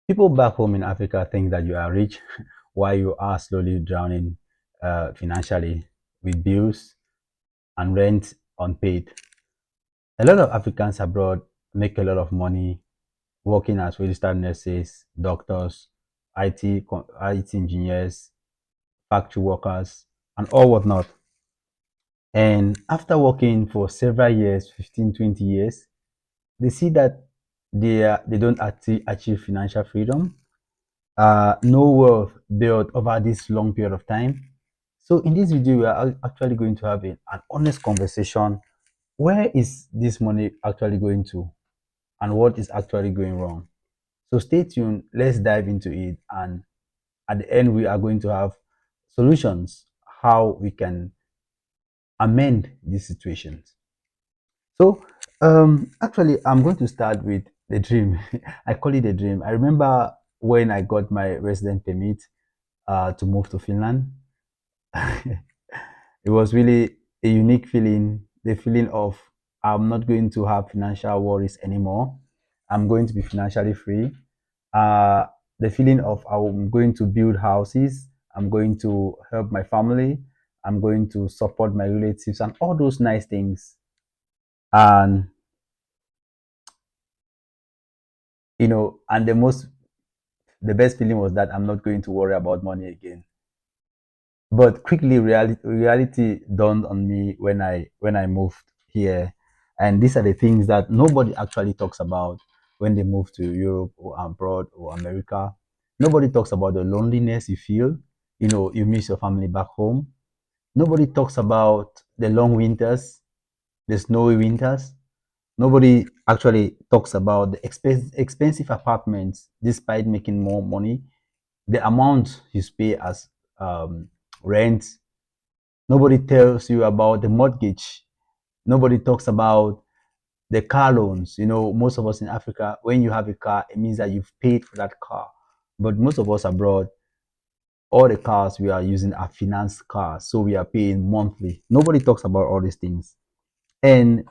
People back home in Africa think that you are rich while you are slowly drowning financially with bills and rent unpaid. A lot of Africans abroad make a lot of money working as registered nurses, doctors, IT engineers, factory workers, and all whatnot. And after working for several years, 15, 20 years, they see that they don't achieve financial freedom, no wealth built over this long period of time. So in this video, we are actually going to have an honest conversation. Where is this money actually going to, and what is actually going wrong? So stay tuned. Let's dive into it, and at the end, we are going to have solutions how we can amend these situations. So actually, I'm going to start with the dream. I call it a dream. I remember when I got my resident permit to move to Finland. It was really a unique feeling, the feeling of I'm not going to have financial worries anymore. I'm going to be financially free. Uh, the feeling of I'm going to build houses, I'm going to help my family, I'm going to support my relatives, and all those nice things. And and the best feeling was that I'm not going to worry about money again. But quickly, reality dawned on me when I moved here, and these are the things that nobody actually talks about when they move to Europe or abroad or America. Nobody talks about the loneliness you feel. You miss your family back home. Nobody talks about the long winters, the snowy winters. Nobody actually talks about the expensive apartments despite making more money, the amount you pay as rent. Nobody tells you about the mortgage. Nobody talks about the car loans. Most of us in Africa, when you have a car, it means that you've paid for that car. But most of us abroad, all the cars we are using are finance cars, so we are paying monthly. Nobody talks about all these things. And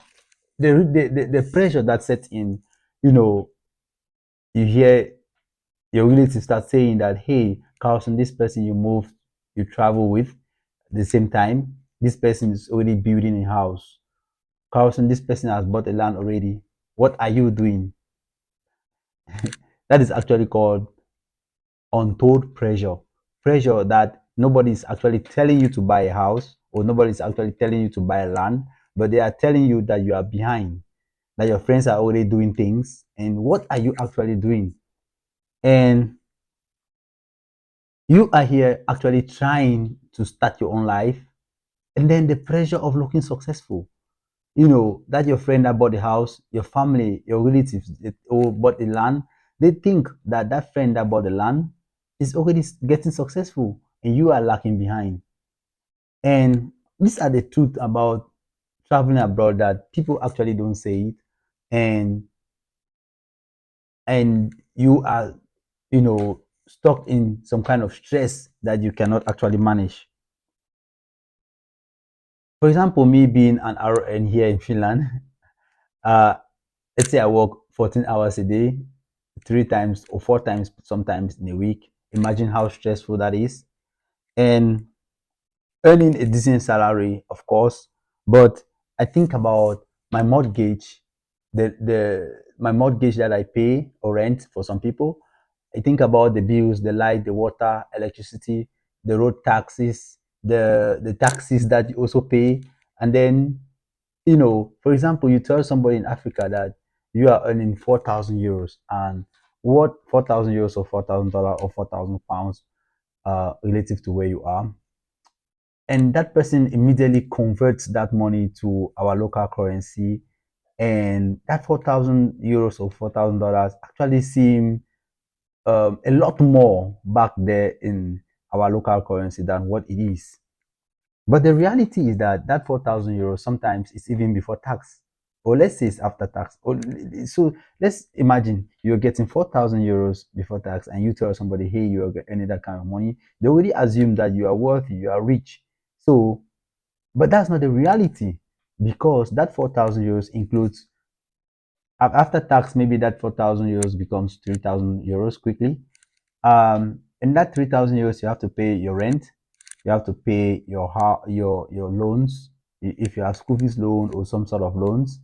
the pressure that sets in, you know, you hear your relatives start saying that, hey, Carlson, this person you travel with at the same time, this person is already building a house. Carlson, this person has bought a land already. What are you doing? That is actually called untold pressure. Pressure that nobody is actually telling you to buy a house, or nobody is actually telling you to buy a land, but they are telling you that you are behind, that your friends are already doing things, and what are you actually doing? And you are here actually trying to start your own life, and then the pressure of looking successful. That your friend that bought the house, your family, your relatives that all bought the land, they think that that friend that bought the land is already getting successful, and you are lacking behind. And these are the truth about traveling abroad that people actually don't say it. And and you are stuck in some kind of stress that you cannot actually manage. For example, me being an RN here in Finland, uh, let's say I work 14 hours a day, 3 times or 4 times sometimes in a week. Imagine how stressful that is. And earning a decent salary, of course, but I think about my mortgage, the my mortgage that I pay or rent for some people. I think about the bills, the light, the water, electricity, the road taxes, the taxes that you also pay. And then, for example, you tell somebody in Africa that you are earning 4,000 euros, and what 4,000 euros or $4,000 or 4,000 pounds relative to where you are. And that person immediately converts that money to our local currency, and that 4,000 euros or $4,000 actually seem a lot more back there in our local currency than what it is. But the reality is that that 4,000 euros sometimes is even before tax, or let's say it's after tax. So let's imagine you're getting 4,000 euros before tax, and you tell somebody, hey, you're earning that kind of money. They already assume that you are wealthy, you are rich. So, but that's not the reality, because that 4,000 euros includes After tax, maybe that 4,000 euros becomes 3,000 euros quickly. In that 3,000 euros, you have to pay your rent, you have to pay your loans, if you have school fees loan or some sort of loans,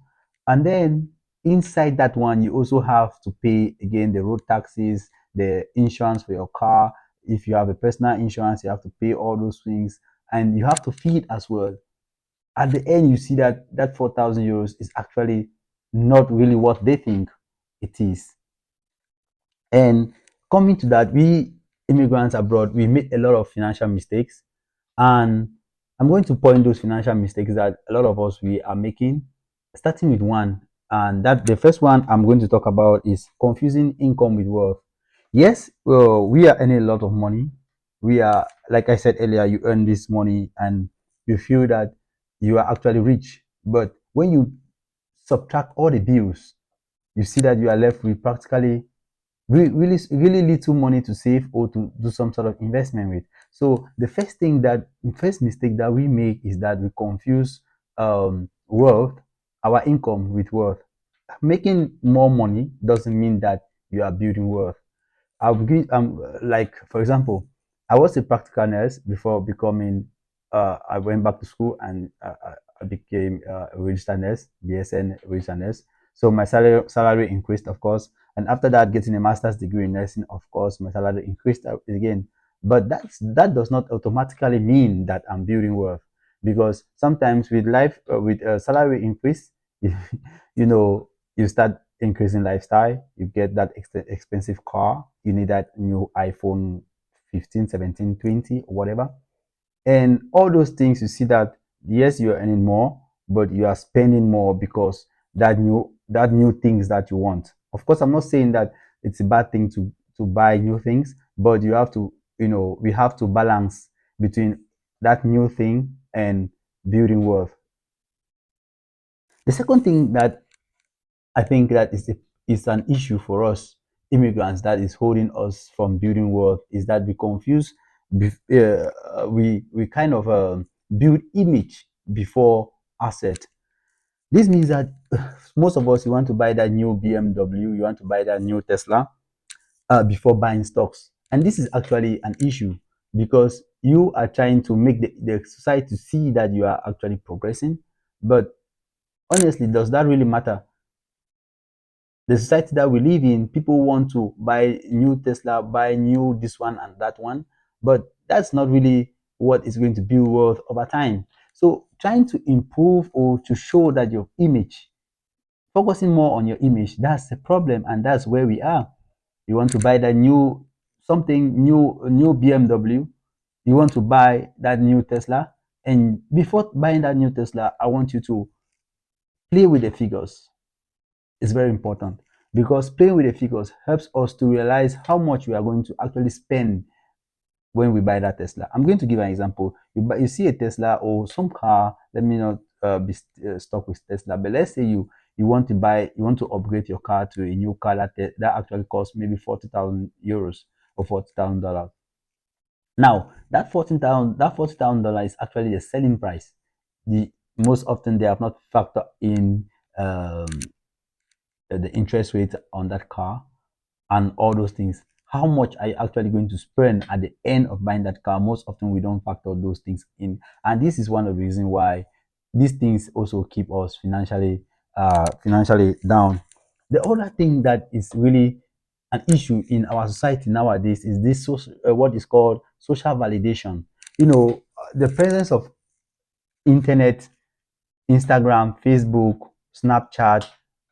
and then inside that one, you also have to pay again the road taxes, the insurance for your car. If you have a personal insurance, you have to pay all those things, and you have to feed as well. At the end, you see that that 4,000 euros is actually not really what they think it is. And coming to that, we immigrants abroad, we make a lot of financial mistakes. And I'm going to point those financial mistakes that a lot of us we are making, starting with one. And that the first one I'm going to talk about is confusing income with wealth. Yes, well, we are earning a lot of money. We are, like I said earlier, you earn this money and you feel that you are actually rich. But when you subtract all the bills, you see that you are left with practically really little money to save or to do some sort of investment with. So the first mistake that we make is that we confuse wealth, our income with wealth. Making more money doesn't mean that you are building wealth. I'll begin, like, for example, I was a practical nurse before becoming, I went back to school and I became a registered nurse, BSN registered nurse. So my salary increased, of course. And after that, getting a master's degree in nursing, of course, my salary increased again. But that does not automatically mean that I'm building wealth, because sometimes with with salary increase, you know, you start increasing lifestyle, you get that expensive car, you need that new iPhone 15, 17, 20, or whatever. And all those things, you see that yes, you're earning more, but you are spending more because that new things that you want. Of course, I'm not saying that it's a bad thing to buy new things, but you have to, we have to balance between that new thing and building wealth. The second thing that I think that is an issue for us immigrants that is holding us from building wealth is that we confuse, we kind of build image before asset. This means that most of us, you want to buy that new BMW, you want to buy that new Tesla before buying stocks. And this is actually an issue because you are trying to make the society see that you are actually progressing. But honestly, does that really matter? The society that we live in, people want to buy new Tesla, buy new this one and that one, but that's not really what is going to build wealth over time. So trying to improve or to show that your image, focusing more on your image, that's the problem, and that's where we are. You want to buy that new something new, new BMW, you want to buy that new Tesla, and before buying that new Tesla, I want you to play with the figures. Is very important because playing with the figures helps us to realize how much we are going to actually spend when we buy that Tesla. I'm going to give an example. You see a Tesla or some car. Let me not be stuck with Tesla, but let's say you want to upgrade your car to a new car that actually costs maybe 40,000 euros or $40,000. Now that $40,000 is actually the selling price. The most often they have not factored in um, the interest rate on that car and all those things. How much are you actually going to spend at the end of buying that car? Most often we don't factor those things in, and this is one of the reasons why these things also keep us financially down. The other thing that is really an issue in our society nowadays is this what is called social validation. The presence of internet, Instagram, Facebook, Snapchat,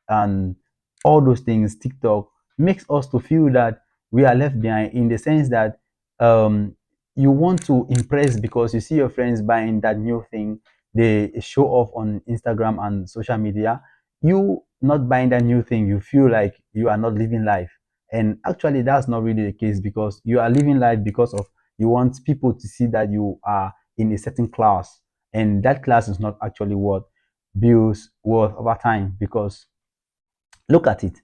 and all those things, TikTok, makes us to feel that we are left behind in the sense that um, you want to impress because you see your friends buying that new thing, they show off on Instagram and social media. You not buying that new thing, you feel like you are not living life. And actually, that's not really the case because you are living life because of you want people to see that you are in a certain class, and that class is not actually what builds worth over time. Because look at it,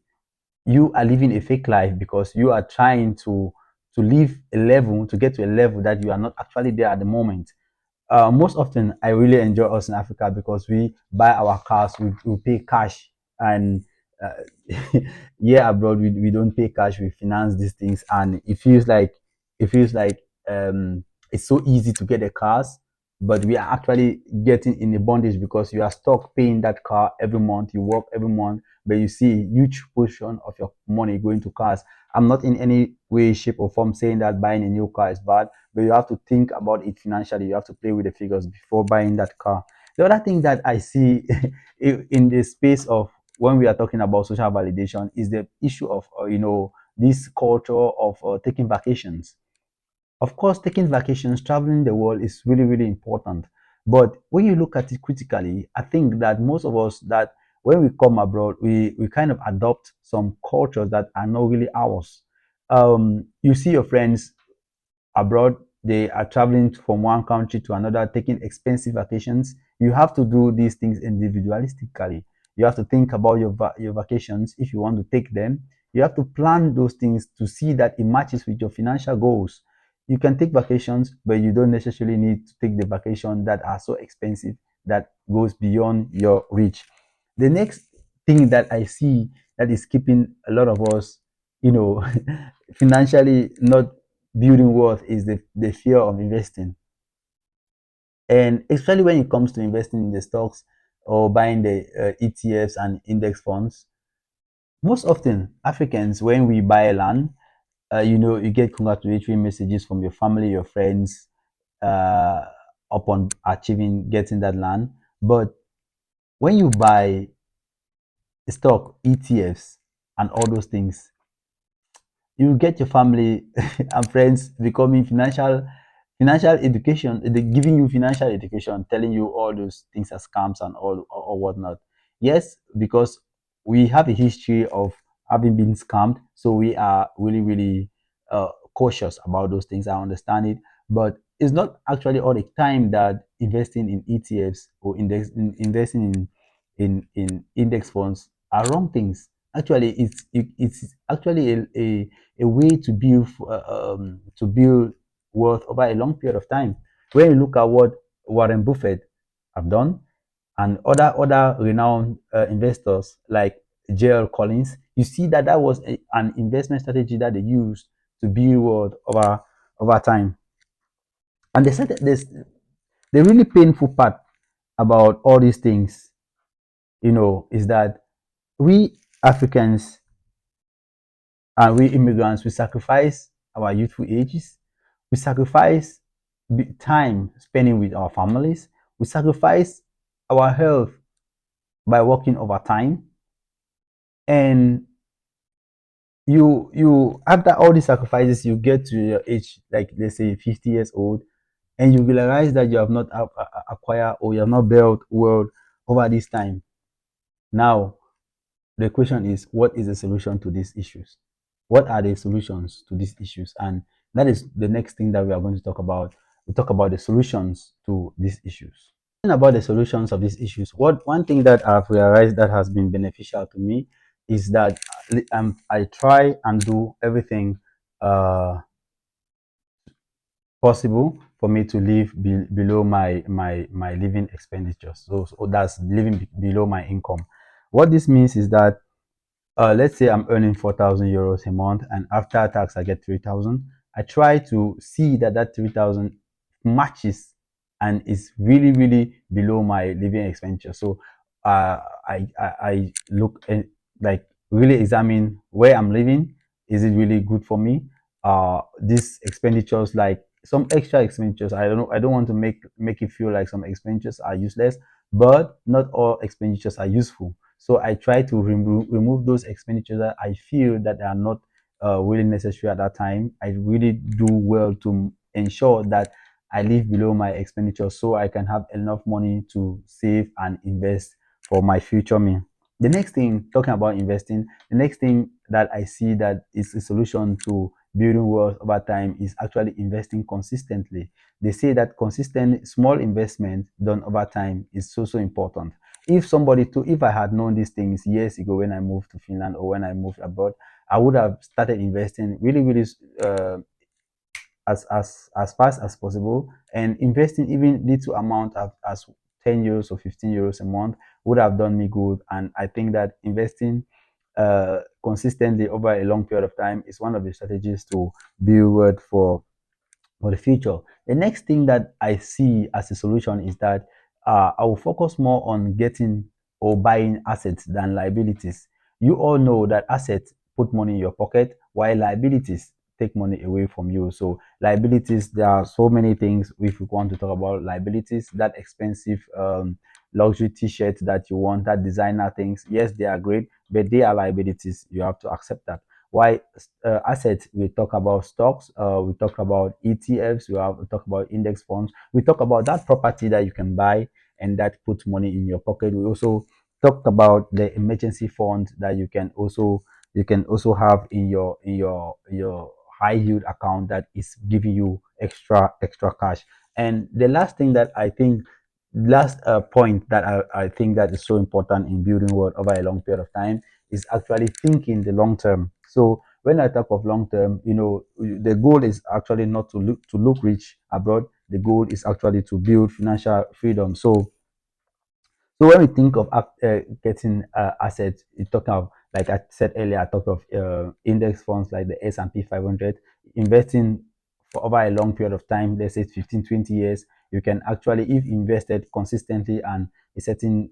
you are living a fake life because you are trying to live a level, to get to a level that you are not actually there at the moment. Most often I really enjoy us in Africa because we buy our cars, we pay cash, and yeah, abroad we don't pay cash, we finance these things, and it feels like um it's so easy to get a cars, but we are actually getting in a bondage because you are stuck paying that car every month. You work every month, but you see a huge portion of your money going to cars. I'm not in any way, shape, or form saying that buying a new car is bad, but you have to think about it financially. You have to play with the figures before buying that car. The other thing that I see in the space of when we are talking about social validation is the issue of this culture of taking vacations. Of course, taking vacations, traveling the world is really, really important. But when you look at it critically, I think that most of us that when we come abroad, we kind of adopt some cultures that are not really ours. You see your friends abroad, they are traveling from one country to another, taking expensive vacations. You have to do these things individualistically. You have to think about your vacations if you want to take them. You have to plan those things to see that it matches with your financial goals. You can take vacations, but you don't necessarily need to take the vacation that are so expensive that goes beyond your reach. The next thing that I see that is keeping a lot of us, you know, financially not building wealth is the fear of investing. And especially when it comes to investing in the stocks or buying the ETFs and index funds, most often Africans, when we buy land, you get congratulatory messages from your family, your friends, uh, upon achieving getting that land. But when you buy stock, ETFs, and all those things, you get your family and friends becoming financial education, they giving you financial education, telling you all those things as scams and all or whatnot. Yes, because we have a history of having been scammed, so we are really, really cautious about those things. I understand it, but it's not actually all the time that investing in ETFs or investing in index funds are wrong things. Actually, it's actually a way to build wealth over a long period of time. When you look at what Warren Buffett have done and other renowned investors like J.L. Collins, you see that that was an investment strategy that they used to build wealth over time. And they said that this the really painful part about all these things, is that we Africans and we immigrants, we sacrifice our youthful ages, we sacrifice time spending with our families, we sacrifice our health by working overtime, and you after all these sacrifices, you get to your age, like let's say 50 years old, and you realize that you have not acquired or you have not built wealth over this time. Now, the question is, what is the solution to these issues? What are the solutions to these issues? And that is the next thing that we are going to talk about. We talk about the solutions to these issues. Talking about the solutions of these issues, what one thing that I've realized that has been beneficial to me is that I try and do everything uh, possible for me to live below my living expenditures. So that's living below my income. What this means is that let's say I'm earning 4,000 euros a month, and after tax I get 3,000. I try to see that that 3,000 matches and is really, really below my living expenditure. So I look and like really examine where I'm living. Is it really good for me? These expenditures, like some extra expenditures, I don't want to make it feel like some expenditures are useless, but not all expenditures are useful. So I try to remove those expenditures that I feel that are not really necessary at that time. I really do well to ensure that I live below my expenditure so I can have enough money to save and invest for my future me. The next thing, talking about investing, the next thing that I see that is a solution to building wealth over time is actually investing consistently. They say that consistent small investment done over time is so important. If I had known these things years ago when I moved to Finland or when I moved abroad, I would have started investing really, really uh, as fast as possible, and investing even little amount as 10 euros or 15 euros a month would have done me good. And I think that investing consistently over a long period of time is one of the strategies to build wealth for the future. The next thing that I see as a solution is that I will focus more on getting or buying assets than liabilities. You all know that assets put money in your pocket, while liabilities take money away from you. So liabilities, there are so many things. If we want to talk about liabilities, that expensive luxury T-shirt that you want, that designer things, yes, they are great, but they are liabilities. You have to accept that. Why assets? We talk about stocks. We talk about ETFs. We talk about index funds. We talk about that property that you can buy and that puts money in your pocket. We also talked about the emergency fund that you can also have in your high yield account that is giving you extra cash. And the last thing that I think last point that I think that is so important in building wealth over a long period of time is actually thinking the long term. So when I talk of long term, the goal is actually not to look rich abroad. The goal is actually to build financial freedom. So when we think of getting assets, you talk of, like I said earlier, I talked of index funds like the S&P 500, investing for over a long period of time, let's say 15, 20 years. You can actually, if invested consistently and a certain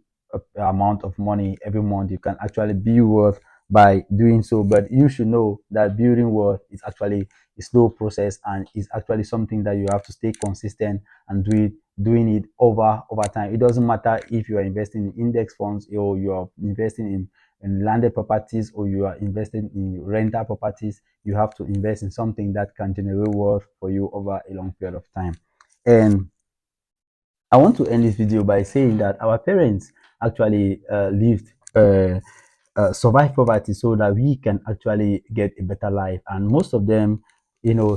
amount of money every month, you can actually build wealth by doing so. But you should know that building wealth is actually a slow process and is actually something that you have to stay consistent and doing it over time. It doesn't matter if you are investing in index funds or you are investing in landed properties or you are investing in rental properties. You have to invest in something that can generate wealth for you over a long period of time. And I want to end this video by saying that our parents actually lived survive poverty so that we can actually get a better life. And most of them,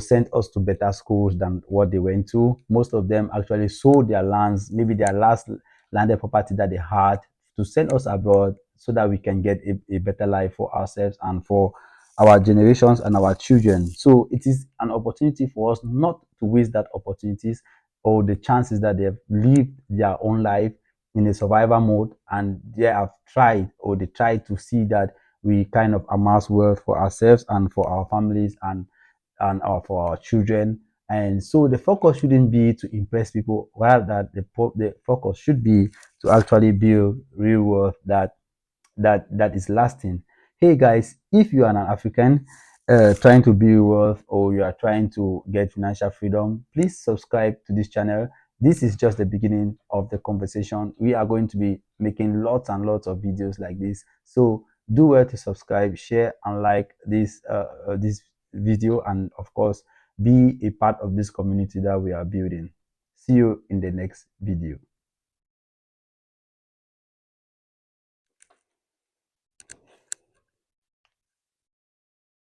sent us to better schools than what they went to. Most of them actually sold their lands, maybe their last landed property that they had, to send us abroad so that we can get a better life for ourselves and for our generations and our children. So it is an opportunity for us not to waste that opportunities or the chances that they have lived their own life in a survival mode and they have tried or they try to see that we kind of amass wealth for ourselves and for our families and for our children. And so the focus shouldn't be to impress people, rather that the focus should be to actually build real wealth that is lasting. Hey guys, if you are an African trying to build wealth or you are trying to get financial freedom, please subscribe to this channel. This is just the beginning of the conversation. We are going to be making lots and lots of videos like this. So do well to subscribe, share, and like this video, and of course, be a part of this community that we are building. See you in the next video.